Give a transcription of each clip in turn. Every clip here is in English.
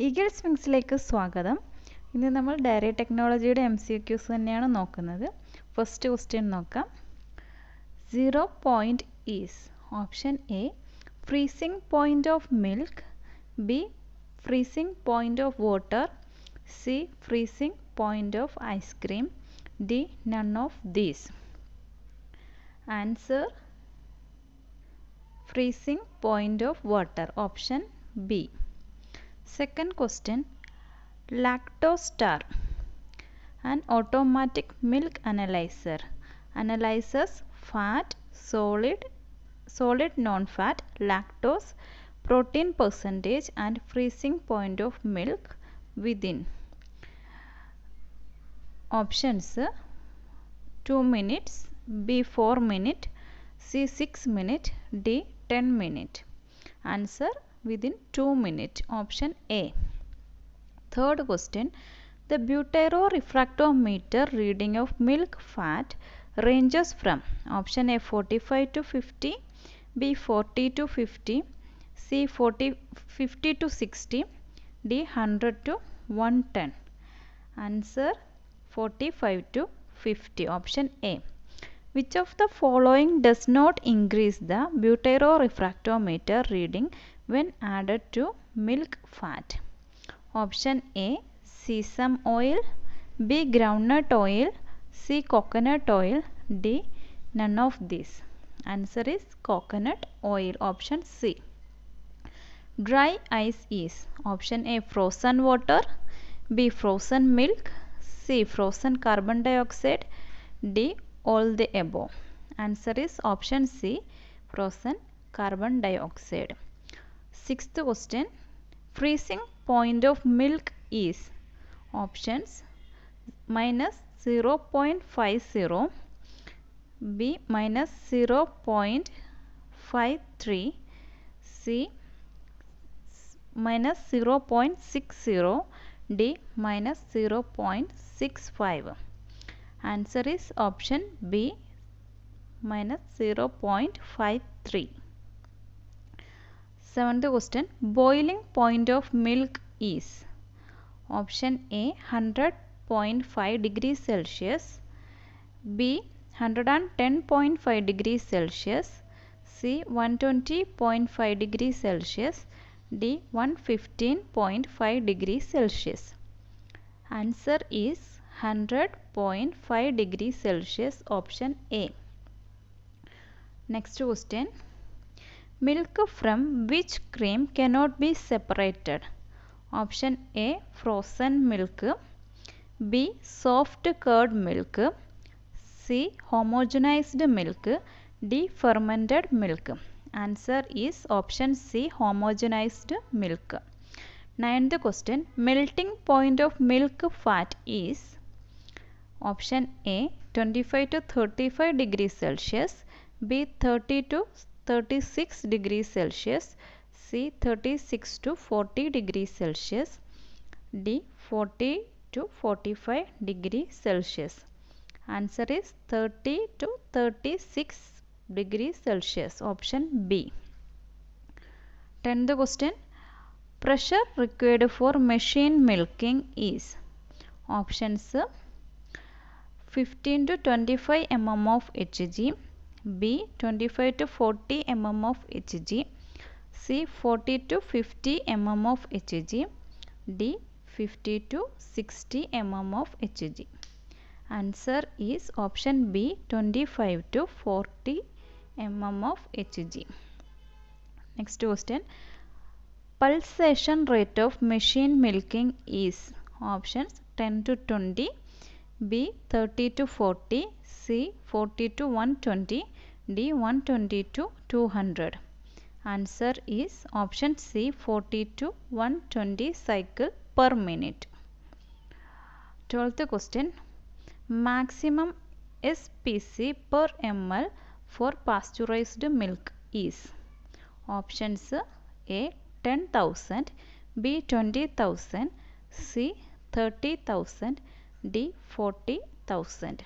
Eagles വിങ്സിലേക്ക് സ്വാഗതം. ഇന്ന് നമ്മൾ ഡയറി ടെക്നോളജിയുടെ MCQs തന്നെയാണ് നോക്കുന്നത്. ഫസ്റ്റ് ക്വസ്റ്റ്യൻ നോക്കാം. 0 point is option A freezing point of milk, B freezing point of water, C freezing point of ice cream, D none of these. Answer freezing point of water, option B. Second question, Lactostar, an automatic milk analyzer, analyzes fat, solid non-fat, lactose, protein percentage and freezing point of milk within. Options: 2 minutes, B 4 minutes, C 6 minutes, D 10 minutes. Answer within 2 minutes, option A. Third question, the butyrorefractometer reading of milk fat ranges from option A 45 to 50, B 40 to 50, C 50 to 60, D 100 to 110. Answer 45 to 50, option A. Which of the following does not increase the butyrorefractometer reading when added to milk fat? Option A sesame oil, B groundnut oil, C coconut oil, D none of these. Answer is coconut oil, option C. Dry ice is option A frozen water, B frozen milk, C frozen carbon dioxide, D all the above. Answer is option C frozen carbon dioxide. Sixth question, freezing point of milk is options minus 0.50, B minus 0.53, C minus 0.60, D minus 0.65. Answer is option B minus 0.53. Seventh question, boiling point of milk is option A 100.5 degrees Celsius, B 110.5 degrees Celsius, C 120.5 degrees Celsius, D 115.5 degrees Celsius. Answer is 100.5 degrees Celsius, option A. Next question, milk from which cream cannot be separated? Option A frozen milk, B soft curd milk, C homogenized milk, D fermented milk. Answer is option C homogenized milk. Ninth question, melting point of milk fat is option A 25 to 35 degrees Celsius, B 30 to 36 degrees Celsius, C 36 to 40 degrees Celsius, D 40 to 45 degrees Celsius. Answer is 30 to 36 degrees Celsius, option B. 10th question, pressure required for machine milking is options 15 to 25 mm of Hg, B 25 to 40 mm of Hg, C 40 to 50 mm of Hg, D 50 to 60 mm of Hg. Answer is option B 25 to 40 mm of Hg. Next question, pulsation rate of machine milking is options 10 to 20, B 30 to 40, C 40 to 120, D 120 to 200. Answer is option C 40 to 120 cycle per minute. 12th question, maximum SPC per ml for pasteurized milk is options A 10,000, B 20,000, C 30,000, D 40,000.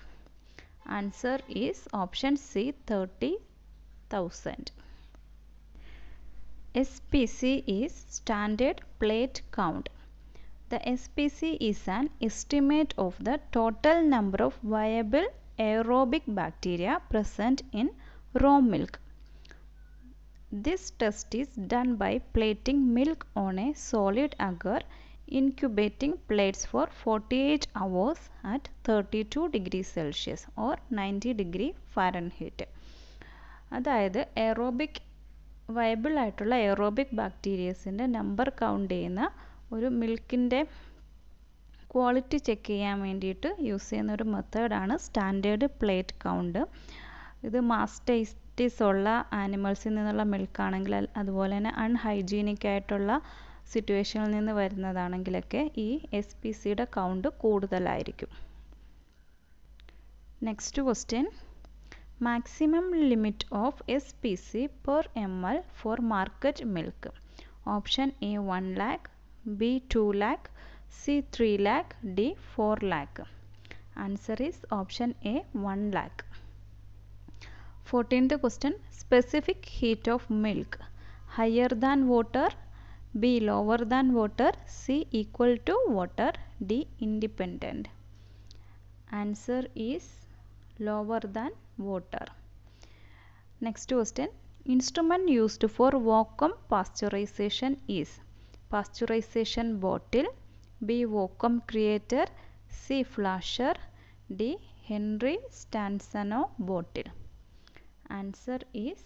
Answer is option C 30,000. SPC is standard plate count. The SPC is an estimate of the total number of viable aerobic bacteria present in raw milk. This test is done by plating milk on a solid agar, incubating plates for 48 hours at 32 degrees Celsius or 90 degree Fahrenheit. അതായത് aerobic viable ആയിട്ടുള്ള aerobic ബാക്ടീരിയസിൻ്റെ number count ചെയ്യുന്ന ഒരു മിൽക്കിൻ്റെ quality check ചെയ്യാൻ വേണ്ടിയിട്ട് use ചെയ്യുന്ന ഒരു മെത്തേഡാണ് standard plate count. ഇത് മാസ്റ്റൈറ്റിസ് ഉള്ള ആനിമൽസിൽ നിന്നുള്ള മിൽക്കാണെങ്കിൽ, അതുപോലെ തന്നെ അൺഹൈജീനിക് ആയിട്ടുള്ള സിറ്റുവേഷനിൽ നിന്ന് വരുന്നതാണെങ്കിലൊക്കെ ഈ SPCയുടെ കൗണ്ട് കൂടുതലായിരിക്കും. Next question, maximum limit of SPC per ml for market milk. Option A 1 lakh, B 2 lakh, C 3 lakh, D 4 lakh. Answer is option A 1 lakh. 14th question, specific heat of milk, higher than water, B lower than water, C equal to water, D independent. Answer is lower than water. Next question, instrument used for vacuum pasteurization is pasteurization bottle, B vacuum creator, C flasher, D Henry Stanzano bottle. Answer is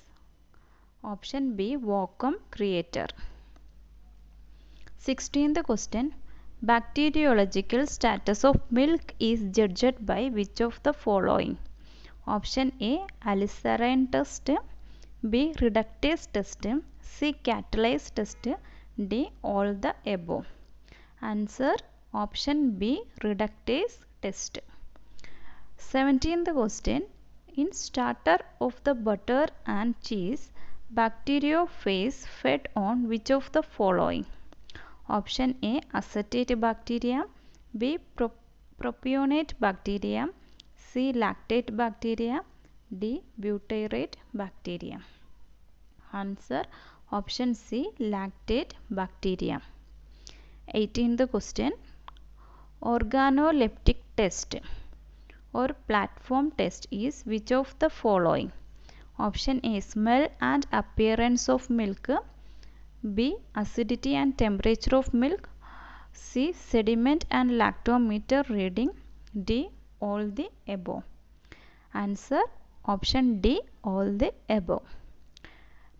option B vacuum creator. 16th question, bacteriological status of milk is judged by which of the following? Option A Alicerine test, B reductase test, C catalase test, D all the above. Answer option B reductase test. 17th question, in starter of the butter and cheese, bacteriophage fed on which of the following? Option A acetate bacteria, B propionate bacteria, C lactate bacteria, D butyrate bacteria. Answer option C lactate bacteria. 18th question, organoleptic test or platform test is which of the following? Option A smell and appearance of milk, B acidity and temperature of milk, C sediment and lactometer reading, D all the above. Answer option D all the above.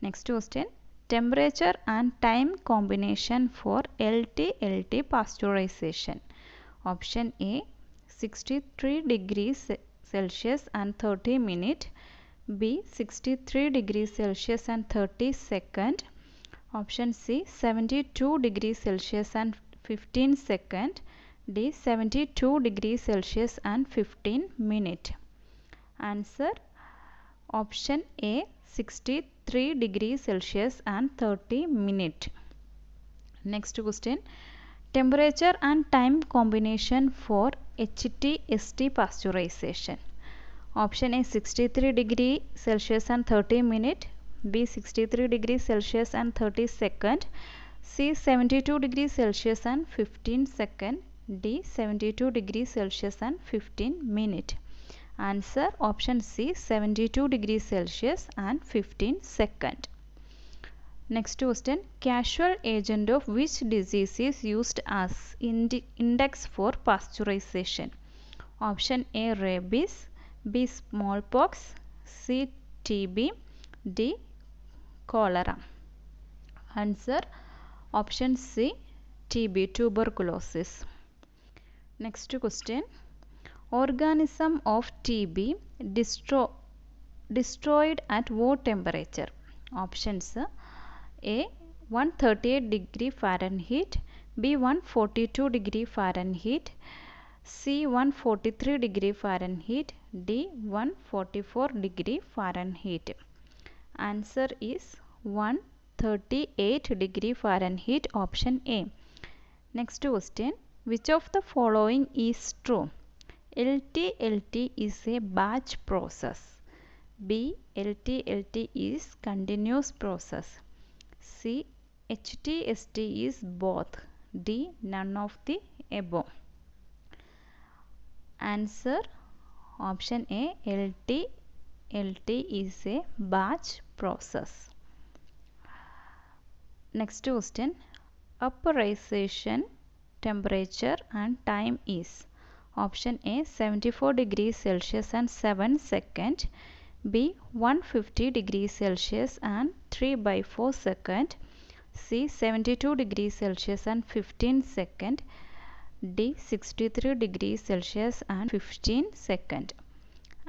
Next question, temperature and time combination for LT-LT pasteurization. Option A 63 degrees Celsius and 30 minutes, B 63 degrees Celsius and 30 seconds, option C 72 degrees Celsius and 15 seconds, D 72 degrees Celsius and 15 minutes. Answer option A 63 degrees Celsius and 30 minutes. Next question, temperature and time combination for HT-ST pasteurization. Option A 63 degrees Celsius and 30 minutes, B 63 degrees Celsius and 30 seconds, C 72 degrees Celsius and 15 seconds, D 72 degrees Celsius and 15 minutes. Answer option C 72 degrees Celsius and 15 seconds. Next question, casual agent of which disease is used as index for pasteurization? Option A rabies, B smallpox, C TB, D cholera. Answer option C TB tuberculosis. Next question, organism of TB destroyed at what temperature? Options A 138 degree Fahrenheit, B 142 degree Fahrenheit, C 143 degree Fahrenheit, D 144 degree Fahrenheit. Answer is 138 degree Fahrenheit, option A. Next question, which of the following is true? LT-LT is a batch process, B LT-LT is continuous process, C HT-ST is both, D. None of the above. Answer option A. LT. LT is a batch process. Next question. Uprisation temperature and time is option A 74 degrees Celsius and 7 seconds, B 150 degrees Celsius and 3/4 seconds, C 72 degrees Celsius and 15 seconds, D 63 degrees Celsius and 15 seconds.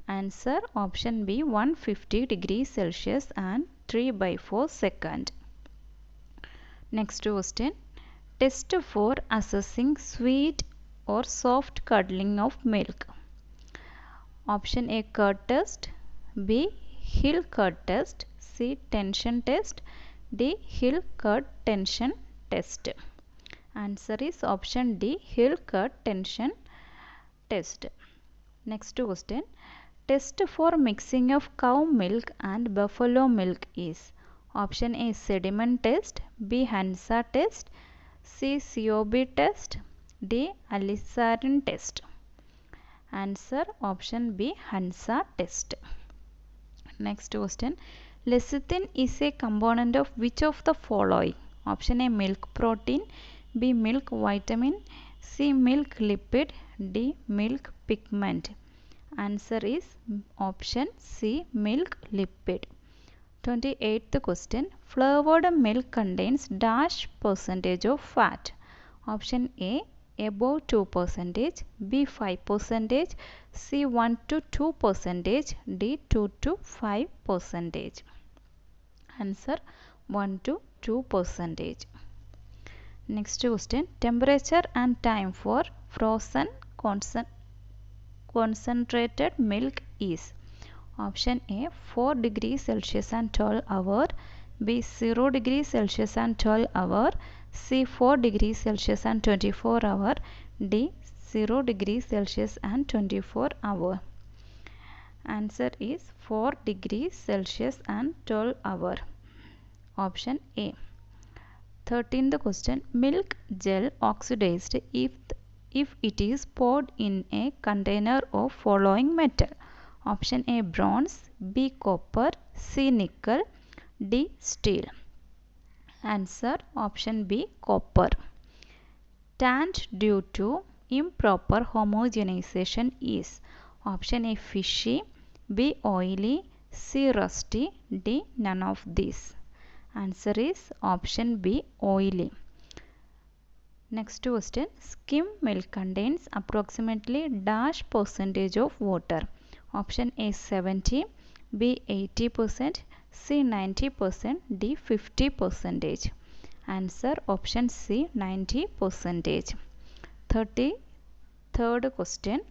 Answer option B 150 degrees Celsius and 3/4 seconds. Next question. Test for assessing sweet or soft curdling of milk. Option A curd test, B Hill curd test, C tension test, D Hill curd tension test. Answer is option D Hill curd tension test. Next question. Test for mixing of cow milk and buffalo milk is option A sediment test, B Hansa test, C COB test, D alizarin test. Answer option B Hansa test. Next question. Lecithin is a component of which of the following? Option A milk protein, B milk vitamin, C milk lipid, D milk pigment. Answer is option C milk lipid. 28th question. Flavored milk contains dash percentage of fat. Option A above 2%, B 5%, C 1 to 2%, D 2 to 5%. Answer 1 to 2%. Next question. Temperature and time for frozen concentrated milk is option A 4 degrees Celsius and 12 hours, B 0 degrees Celsius and 12 hours, C 4 degrees Celsius and 24 hours, D 0 degrees Celsius and 24 hours. Answer is 4 degrees Celsius and 12 hours. Option A. 13th question. Milk gel oxidized if it is poured in a container of following metal. Option A bronze, B copper, C nickel, D steel. Answer option B copper. Tanned due to improper homogenization is option A fishy, B oily, C rusty, D none of these. Answer is option B oily. Next question. Skim milk contains approximately dash percentage of water. Option A 70, B 80%, C 90%, D 50%. Answer option C 90%. 33rd question.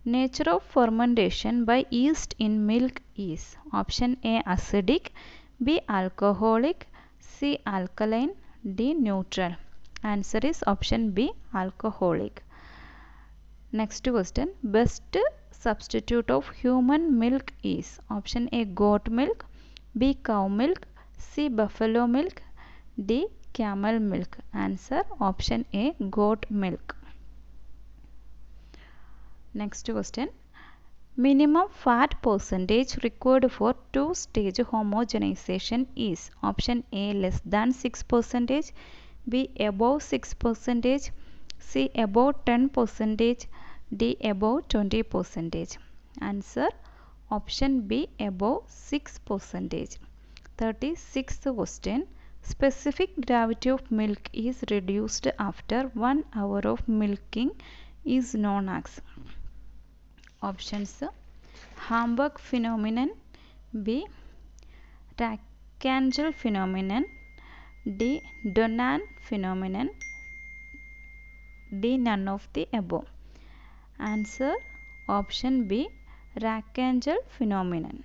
Nature of fermentation by yeast in milk is option A acidic, B alcoholic, C alkaline, D neutral. Answer is option B alcoholic. Next question. Best substitute of human milk is option A goat milk, B cow milk, C buffalo milk, D camel milk. Answer option A goat milk. Next question. Minimum fat percentage required for two-stage homogenization is option A less than 6%, B above 6%, C above 10%, D above 20%. Answer option B above 6%. 36th question. Specific gravity of milk is reduced after 1 hour of milking is known as options Hamburg phenomenon, B Rankangel phenomenon, D Donan phenomenon, D none of the above. Answer option B Rankangel phenomenon.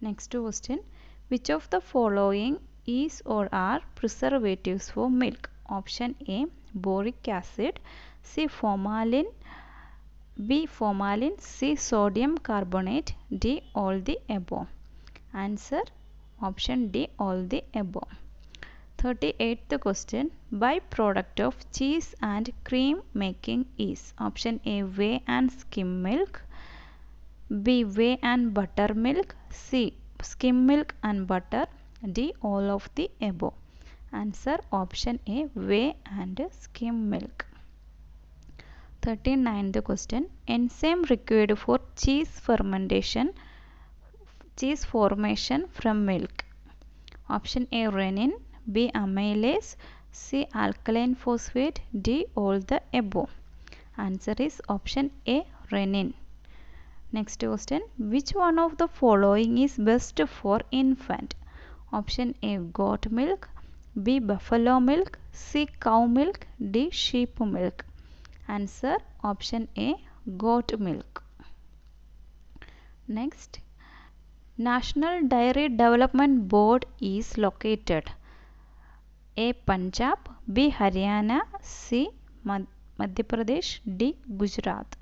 Next question. Which of the following is or are preservatives for milk? Option A boric acid, C formalin, B formalin, C sodium carbonate, D all the above. Answer option D all the above. 38th question. Byproduct of cheese and cream making is option A whey and skim milk, B whey and buttermilk, C skim milk and butter, D all of the above. Answer option A whey and skim milk. 39th question. Enzyme required for cheese formation from milk. Option A rennin, B amylase, C alkaline phosphate, D all the above. Answer is option A rennin. Next question. Which one of the following is best for infant? Option A goat milk, B buffalo milk, C cow milk, D sheep milk. Answer option A goat milk. Next. National Dairy Development Board is located A Punjab, B Haryana, C Madhya Pradesh, D Gujarat.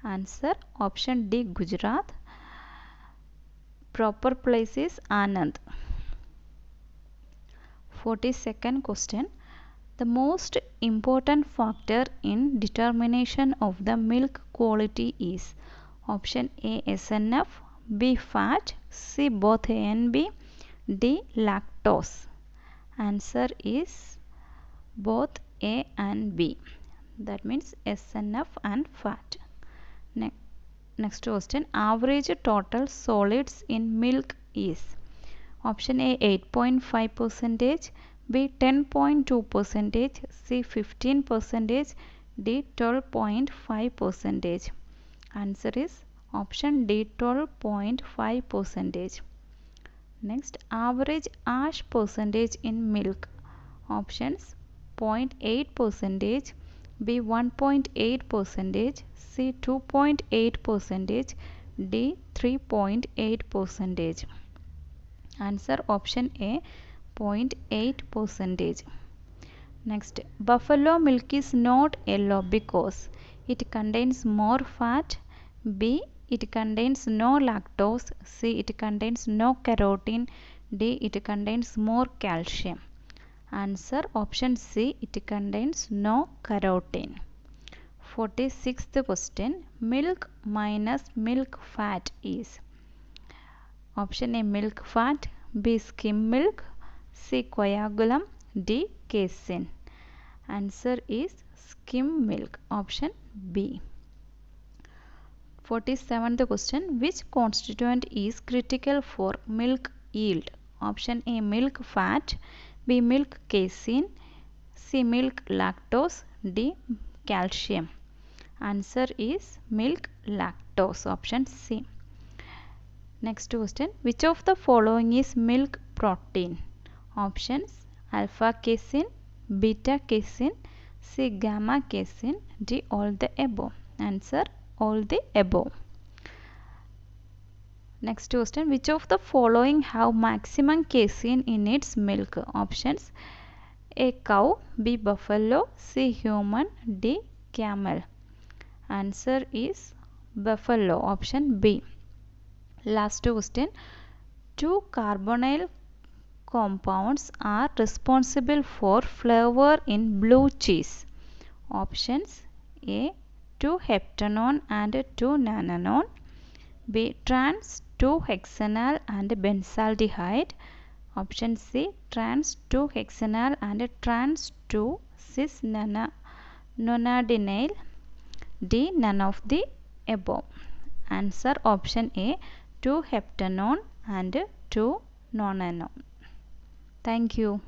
Answer option D Gujarat. Proper place is Anand. 42nd question. The most important factor in determination of the milk quality is option A SNF, B fat, C both A and B, D lactose. Answer is both A and B. That means SNF and fat. Next question. Average total solids in milk is option A 8.5%, B 10.2%, C 15%, D 12.5%. Answer is option D 12.5%. Next, average ash percentage in milk. Options 0.8%, B 1.8%, C 2.8%, D 3.8%. Answer option A 0.8%. Next, buffalo milk is not yellow because it contains more fat, B it contains no lactose, C it contains no carotene, D it contains more calcium. Answer option C it contains no carotene. 46th question. Milk minus milk fat is option A milk fat, B skim milk, C coagulum, D casein. Answer is skim milk option B. 47th question. Which constituent is critical for milk yield? Option A milk fat, B milk casein, C milk lactose, D calcium. Answer is milk lactose option C. Next question. Which of the following is milk protein? Options alpha casein, beta casein, C gamma casein, D all the above. Answer all the above. Next question. Which of the following have maximum casein in its milk? Options A cow, B buffalo, C human, D camel. Answer is buffalo option B. Last question. Two carbonyl compounds are responsible for flavor in blue cheese. Options A 2-heptanone and 2-nananone, B trans 2-hexanal and benzaldehyde, option C trans 2-hexanal and trans 2-cis-nonadinyl, D none of the above. Answer option A 2-heptanone and 2-nonanone. Thank you.